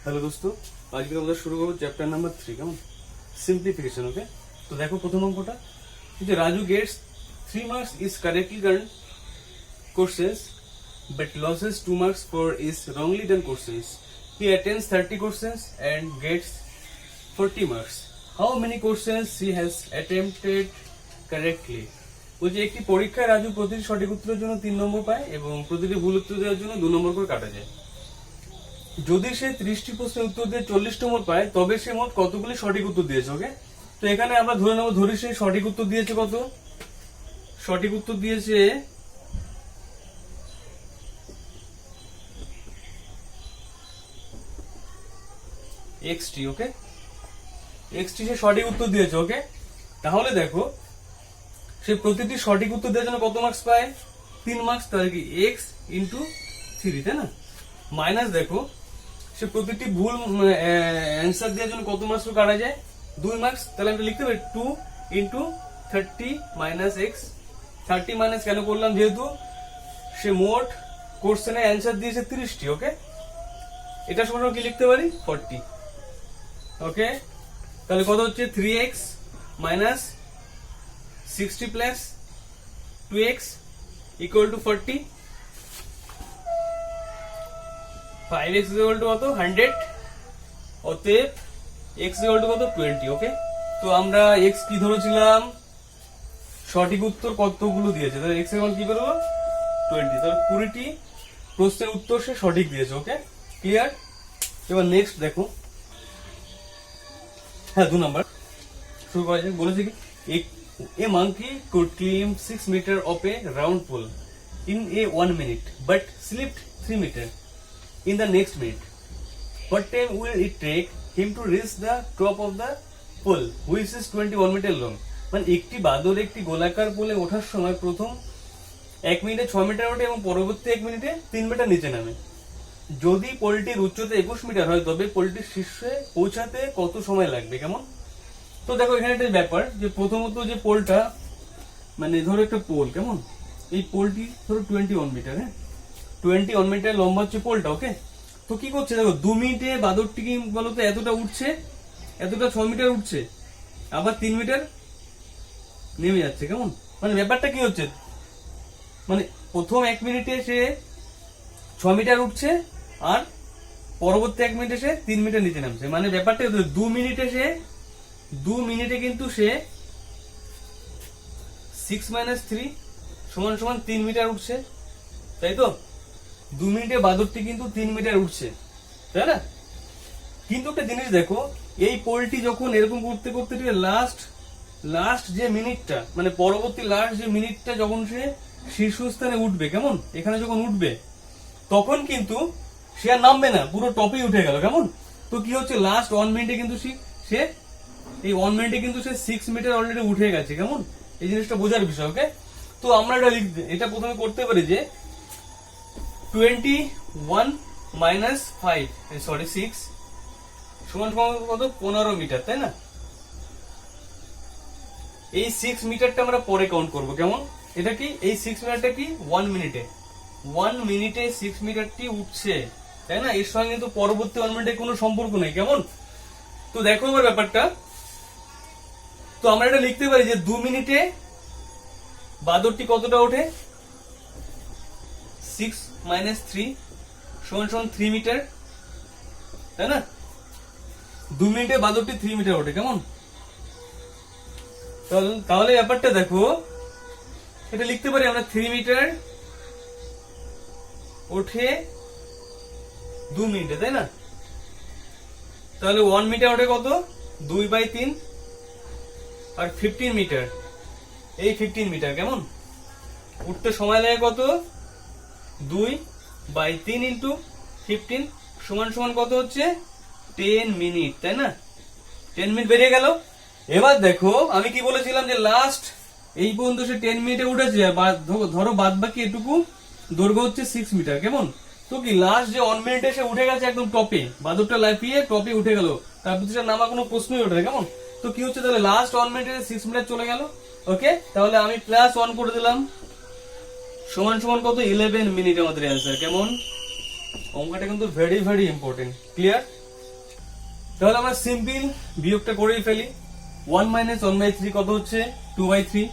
Hello दोस्तों, आज के আমরা শুরু করব চ্যাপ্টার নাম্বার 3 কেমন সিম্পলিফিকেশন। ওকে, তো দেখো প্রথম অঙ্কটা যে Raju Gates 3 marks is correctly done questions but loses 2 marks for is wrongly done questions. He attends 30 questions and gets 40 marks. How many questions he has attempted correctly? বলছে একটি পরীক্ষায় রাজু প্রতিটি সঠিক উত্তরের জন্য 3 নম্বর পায় এবং প্রতিটি ভুল উত্তর দেওয়ার জন্য 2 নম্বর করে কাটা যায়। যদি সে 30টি প্রশ্নের উত্তর দিয়ে 40 নম্বর পায় তবে সে মোট কতগুলি সঠিক উত্তর দিয়েছে। ওকে, তো এখানে আমরা ধরে নেব, ধরি সে সঠিক উত্তর দিয়েছে কত, সঠিক উত্তর দিয়েছে xt। ওকে, xt সে সঠিক উত্তর দিয়েছে। ওকে, তাহলে দেখো সে প্রতিটি সঠিক উত্তর দেওয়ার জন্য কত মার্কস পায়, 3 মার্কস, তাহলে কি x ইন্টু 3, তাই না, মাইনাস দেখো সে প্রতিটি ভুল অ্যান্সার দেওয়ার জন্য কত মার্কস কাটা যায়, 2 মার্কস, তাহলে আমরা লিখতে পারি 2 ইন্টু 30 মাইনাস x। 30 মাইনাস কেন করলাম, যেহেতু সে মোট কোশ্চেনের অ্যান্সার দিয়েছে 30টি। ওকে, এটা সমান কি লিখতে পারি 40। ওকে, তাহলে কত হচ্ছে 3x minus 60 plus 2x equal to 40। 5x equal to কত 100, অতএব x ইকুয়াল টু কত 20। ওকে, তো আমরা x কি ধরেছিলাম, সঠিক উত্তর কতগুলো দিয়েছে, তাহলে x এর মান কি বেরোলো 20, তাহলে 20টি প্রশ্নের উত্তর সে সঠিক দিয়েছে। ওকে, ক্লিয়ার। এবার নেক্সট দেখো, হ্যাঁ 2 নাম্বার শুরু করা যাক। বলেছে কি a monkey could climb 6 meter of a round pool in a 1 minute but slipped 3 meter in the next minute. What time will it take him to reach the top of the pool which is 21 meter long? মানে একটি বাদর একটি গোলাকার পোলে ওঠার সময় প্রথম 1 মিনিটে 6 metre ওঠে এবং পরবর্তী 1 মিনিটে 3 মিটার নিচে নামে। যদি পোলটির উচ্চতা 21 মিটার হয় তবে পোলটির শীর্ষে পৌঁছাতে কত সময় লাগবে, কেমন? তো দেখো এখানে একটা ব্যাপার যে প্রথমত যে পোলটা, মানে ধরো একটা পোল, কেমন, এই পোলটি ধরো 21 মিটার, হ্যাঁ 21 মিটার লম্বা হচ্ছে পোলটা। ওকে, তো কি করছে দেখো 2 মিনিটে বাদরটি কি বলতো এতটা উঠছে, এতটা 6 মিটার উঠছে, আবার 3 মিটার নেমে যাচ্ছে, কেমন, মানে ব্যাপারটা কি হচ্ছে, মানে প্রথম 1 মিনিটে সে 6 মিটার উঠছে আর পরবর্তী 1 মিনিটে সে 3 মিটার নিচে নামছে। মানে ব্যাপারটা 2 মিনিটে কিন্তু সে 6 মাইনাস 3 সমান সমান 3 মিটার উঠছে, তাই তো 2 মিনিটে বাদরটি কিন্তু 3 মিটার উঠছে, তাই না। কিন্তু একটা জিনিস দেখো, এই পোলটি যখন এরকম করতে করতে লাস্ট যে মিনিটটা, মানে পরবর্তী লাস্ট যে মিনিটটা যখন সে শীর্ষস্থানে উঠবে, কেমন, এখানে যখন উঠবে তখন কিন্তু সে আর নামবে না, পুরো টপেই উঠে গেল, কেমন। তো কি হচ্ছে লাস্ট 1 মিনিটে কিন্তু সে এই 1 মিনিটে কিন্তু সে 6 মিটার অলরেডি উঠে গেছে, কেমন, এই জিনিসটা বোঝার বিষয়। ওকে, তো আমরা এটা প্রথমে করতে পারি যে 21 মাইনাস 5 সরি 6 সমান সমান কত 15 মিটার, তাই না। এই 6 মিটারটা আমরা পরে কাউন্ট করব, কেমন, এটা কি এই 6 মিটারটা কি 1 মিনিটে 6 মিটারটি উঠছে, তাই না। এর সঙ্গে কিন্তু পরবর্তী 1 মিনিটে কোনো সম্পর্ক নেই, কেমন। তো দেখো এবার ব্যাপারটা, তো আমরা এটা লিখতে পারি যে 2 মিনিটে বাদরটি কতটা ওঠে, 6 মাইনাস 3 সমান সমান 3 মিটার, তাই না। 2 মিনিটে বাদরটি 3 মিটার ওঠে, কেমন। তাহলে ব্যাপারটা দেখো, এটা লিখতে পারি আমরা 3 মিটার ওঠে 2 মিনিটে, তাই না। তাহলে 1 মিটার ওঠে কত 2/3 আর 15 মিটার, এই 15 মিটার, কেমন, উঠতে সময় লাগে কত 2/3 ইন্টু 15 সমান সমান কত হচ্ছে 10 মিনিট, তাই না। 10 মিনিট বেরিয়ে গেল। এবার দেখো আমি কি বলেছিলাম যে লাস্ট এই পর্যন্ত সে 10 মিনিটে উঠেছে, ধরো বাদ বাকি এটুকু দৈর্ঘ্য হচ্ছে 6 মিটার, কেমন। তো কি লাস্ট যে 1 মিনিটে সে উঠে গেছে একদম টপে, বাদরটা লাফিয়ে টপে উঠে গেল, তারপর সে নামা কোনো প্রশ্নই ওঠে না, কেমন। তো কি হচ্ছে তাহলে লাস্ট 1 মিনিটে 6 মিটার চলে গেল। ওকে, তাহলে আমি প্লাস 1 করে দিলাম, সমান সমান কত 11 মিনিট আমাদের অ্যান্সার, কেমন। অঙ্কটা কিন্তু ভেরি ভেরি ইম্পর্টেন্ট, ক্লিয়ার। তাহলে আমরা সিম্পল বিয়োগটা করেই ফেলি। 1 মাইনাস 1/3 কত হচ্ছে 2/3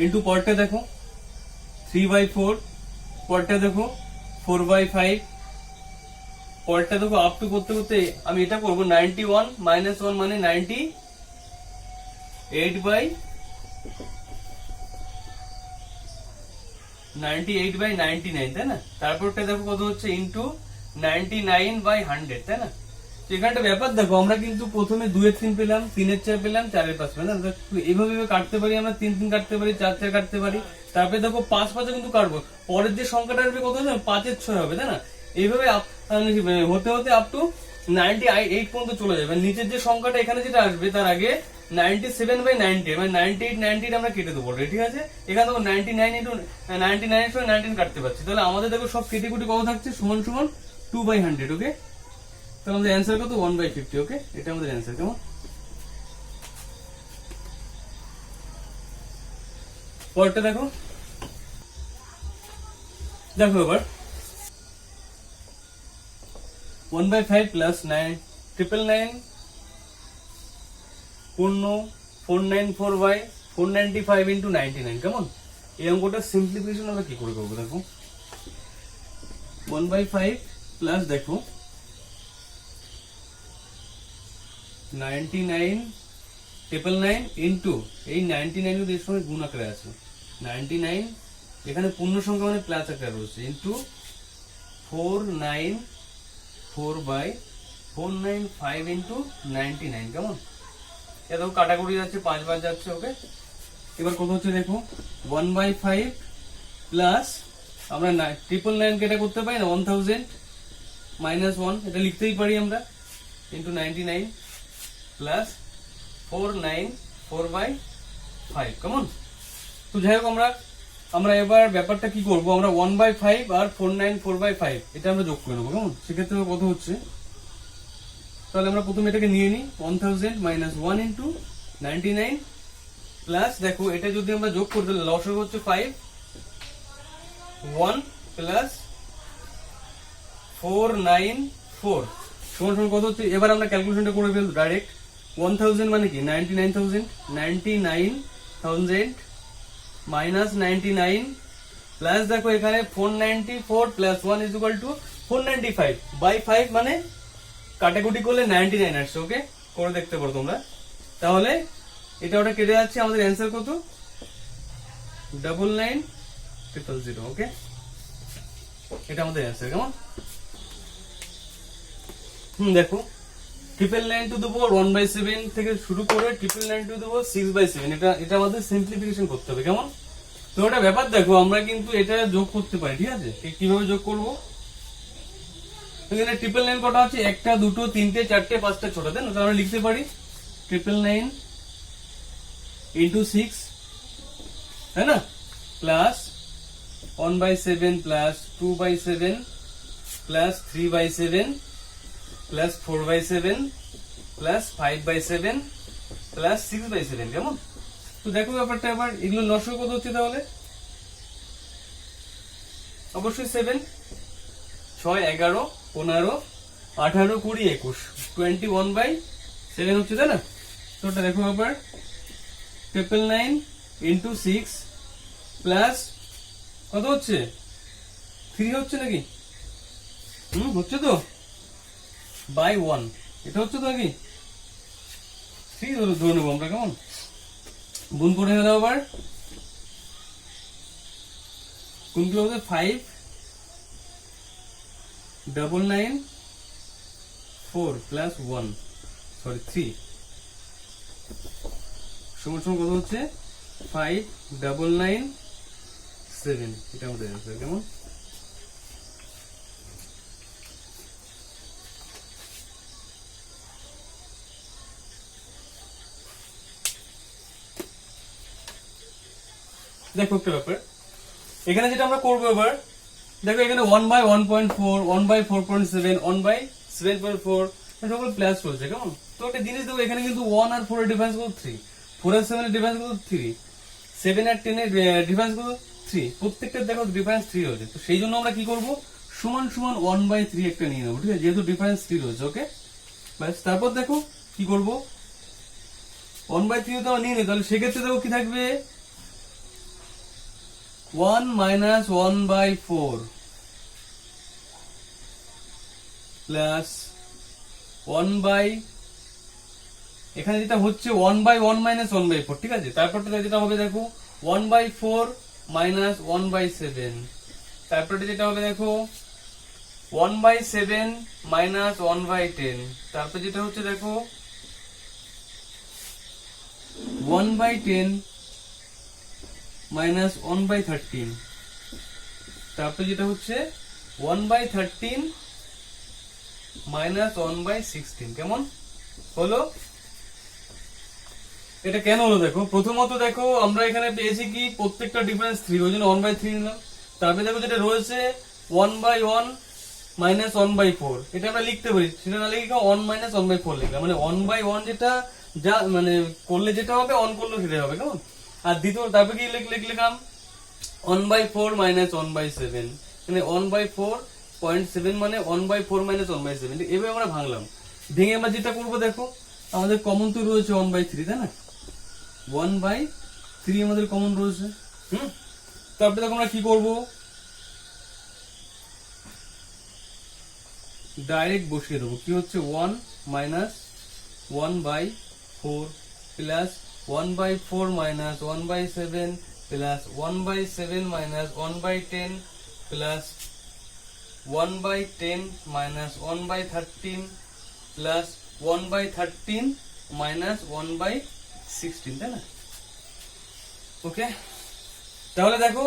ইন্টু পরটা দেখো 3/4, পরটা দেখো 4/5, পরটা দেখো আপ টু করতে করতে আমি এটা করবো 91 মাইনাস 1 মানে 98/99, তাই না? তারপরটা দেখো কত হচ্ছে ইন্টু 99/100, তাই না? তো এখানটা ব্যাপার দেখো, আমরা কিন্তু প্রথমে 2-3 পেলাম, 3-4 পেলাম, 4-5 পেলাম, এইভাবে কাটতে পারি আমরা, 3-3 কাটতে পারি, 4-4 কাটতে পারি। তারপরে দেখো 5-5 কিন্তু কাটবো, পরের যে সংখ্যাটা আসবে কত হবে 5-6 হবে, তাই না? এইভাবে হতে হতে আপ টু 98 পর্যন্ত চলে যাবে। নিচের যে সংখ্যাটা এখানে যেটা আসবে তার আগে 97/90 মানে 98 আমরা কেটে দেবো, ঠিক আছে? এখানে দেখো 99 ইন্টু 99 এর সঙ্গে 19 কাটতে পারছি, তাহলে আমাদের দেখো সব কেটে কুটি কত থাকছে সমান সমান 2/100, ওকে? তাহলে আমাদের অ্যান্সার কত 1/50, ওকে? এটা আমাদের অ্যান্সার, কেমন? পরেরটা দেখো, দেখো এবার 1/5 প্লাস 999 পূর্ণ 495 ইন্টু 99, কেমন? এই অঙ্কটা সিম্পলিফিকেশন আমরা কি করে করবো দেখো, 1/5 প্লাস দেখো 99 ইন্টু এই 99 এর সঙ্গে গুণ আকারে আছে 99, এখানে পূর্ণ সংখ্যা মানে প্লাস আকারে রয়েছে, ইন্টু 495 ইন্টু 99, কেমন? এটা কাটাকুটি যাচ্ছে, 5 বার যাচ্ছে, ওকে? এবার কত হচ্ছে দেখো 1/5 প্লাস আমরা 999 কে এটা করতে পারি না 1000 মাইনাস 1, এটা লিখতেই পারি আমরা, ইন্টু 99 প্লাস 494/5, কেমন? তো যাই হোক আমরা এবার ব্যাপারটা কি করব, আমরা 1/5 আর 494/5 এটা আমরা যোগ করে নেবো, কেমন? সেক্ষেত্রে কত হচ্ছে, তাহলে আমরা প্রথমে এটাকে নিয়ে নিই 1000 মাইনাস 1 ইন্টু 99 প্লাস দেখো এটা যদি আমরা যোগ করতে লসাগু হচ্ছে 5 1 প্লাস 494 সমান সমান কত হচ্ছে, এবার আমরা ক্যালকুলেশনটা করে ফেলবো ডাইরেক্ট। 1000 মানে কি 99,000 মাইনাস 99 প্লাস দেখো এখানে 494 plus 1 is equal to 495 by 5 মানে কাটাকুটি করলে 99 আসছে, ওকে? করে দেখতে পারো তোমরা। তাহলে এটা ওটা কেটে যাচ্ছে, আমাদের অ্যান্সার কত 99,000, ওকে? এটা আমাদের অ্যান্সার, কেমন? দেখো 999 টু দি পাওয়ার 1/7 থেকে শুরু করে 999 টু দি পাওয়ার 6/7, এটা আমাদের সিম্পলিফিকেশন করতে হবে, কেমন? তো এটা ব্যাপার দেখো, আমরা কিন্তু এটা যোগ করতে পারি, ঠিক আছে? কিভাবে যোগ করব, এখানে 999 কটা আছে, 1টা 2টো 3টে 4টে 5টা 6টা, তাই না? তো আমরা লিখতে পারি 999 ইন্টু 6, তাই না? Plus 1/7 plus 2/7 plus 3/7 plus 4/7 plus 5/7 plus 6/7, কেমন? তো দেখো ব্যাপারটা এবার এগুলো লসাগু কত হচ্ছে, তাহলে অবশ্যই 7, 6, 11, 15, 18, 20, 21, 21/7 হচ্ছে, তাই না? তো ওটা দেখো আবার 999 ইন্টু 6 প্লাস কত হচ্ছে 3 হচ্ছে নাকি, হচ্ছে তো, বাই 1, এটা হচ্ছে তো নাকি 3 ধরে নেবো আমরা, কেমন? গুণ করে দাও আবার, কোন কি হবে 5,994 প্লাস 1 সরি 3 সমান সমান কত হচ্ছে 5,997, এটা আমাদের অ্যান্সার, কেমন? দেখো একটা ব্যাপার, এখানে যেটা আমরা করবো এবার দেখো, এখানে 1/1.4 1/4.7 1/7.4 সকল প্লাস চলছে, কেমন? তো একটা জিনিস দেখো, এখানে কিন্তু 1 আর 4 এর ডিফারেন্স কত 3, 4 আর 7 এর ডিফারেন্স কত 3, 7 আর 10 এর ডিফারেন্স কত 3, প্রত্যেকটা দেখো ডিফারেন্স 3 হচ্ছে। তো সেই জন্য আমরা কি করব, সমান সমান 1/3 একটা নিয়ে নেবো, ঠিক আছে, যেহেতু ডিফারেন্স 3 রয়েছে। ওকে, ব্যাস। তারপর দেখো কি করব, 1/3 তো নিয়ে নিই, তাহলে সেক্ষেত্রে দেখো কি থাকবে, 1 minus 1/4 প্লাস 1 বাই, এখানে যেটা হচ্ছে 1/1 minus 1/4, ঠিক আছে। তারপরটা যেটা হবে দেখো 1/4 minus 1/7, তারপরটা যেটা হবে দেখো 1/7 minus 1/10, তারপর যেটা হচ্ছে দেখো 1/10 minus 1/13, তারপর যেটা হচ্ছে 1/13 minus 1/16। কেমন হলো? এটা কেন হলো দেখো, প্রথমত দেখো আমরা এখানে পেয়েছি কি প্রত্যেকটা ডিফারেন্স 3, ওই জন্য 1/3 নিলাম। তারপরে দেখো যেটা রয়েছে 1/1 minus 1/4, এটা আমরা লিখতে পারি, সেটা না লিখে 1 minus 1/4 লিখলাম, মানে 1/1 যেটা যা মানে করলে যেটা হবে, অন করলে সেটা হবে। কেমন? আর দ্বিতীয় তারপরে কি লিখলাম 1/4 minus 1/7, মানে 1/4.7 মানে 1/4 minus 1/7, এভাবে আমরা ভাঙলাম। ভেঙে আমরা যেটা করবো দেখো, আমাদের কমন তো রয়েছে 1/3, তাই না, 1/3 আমাদের কমন রয়েছে। তারপরে দেখো আমরা কি করব, ডাইরেক্ট বসিয়ে দেবো। কি হচ্ছে 1 minus 1/4 plus 1/4 minus 1/7 plus 1/7 minus 1/10 plus 1/10 minus 1/13 plus 1/13 minus 1/16, তাই না? ওকে, তাহলে দেখো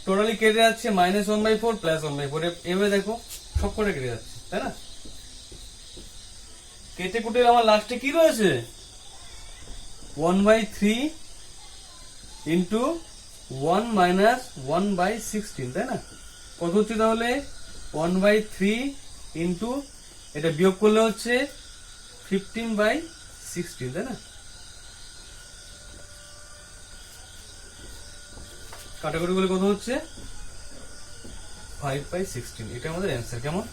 টোটালি কেটে যাচ্ছে -1/4 প্লাস 1/4, এভাবে দেখো সব করে কেটে যাচ্ছে, তাই না? কেটে কুটে আমার লাস্টে কি রয়েছে, 1/3 ইন্টু 1 minus 1/16, তাই না? কত হচ্ছে তাহলে 1/3 ইন্টু, এটা বিয়োগ করলে হচ্ছে 15/16, তাই না? কাটাকুটি করলে কত হচ্ছে 5/16, এটা আমাদের অ্যান্সার। কেমন?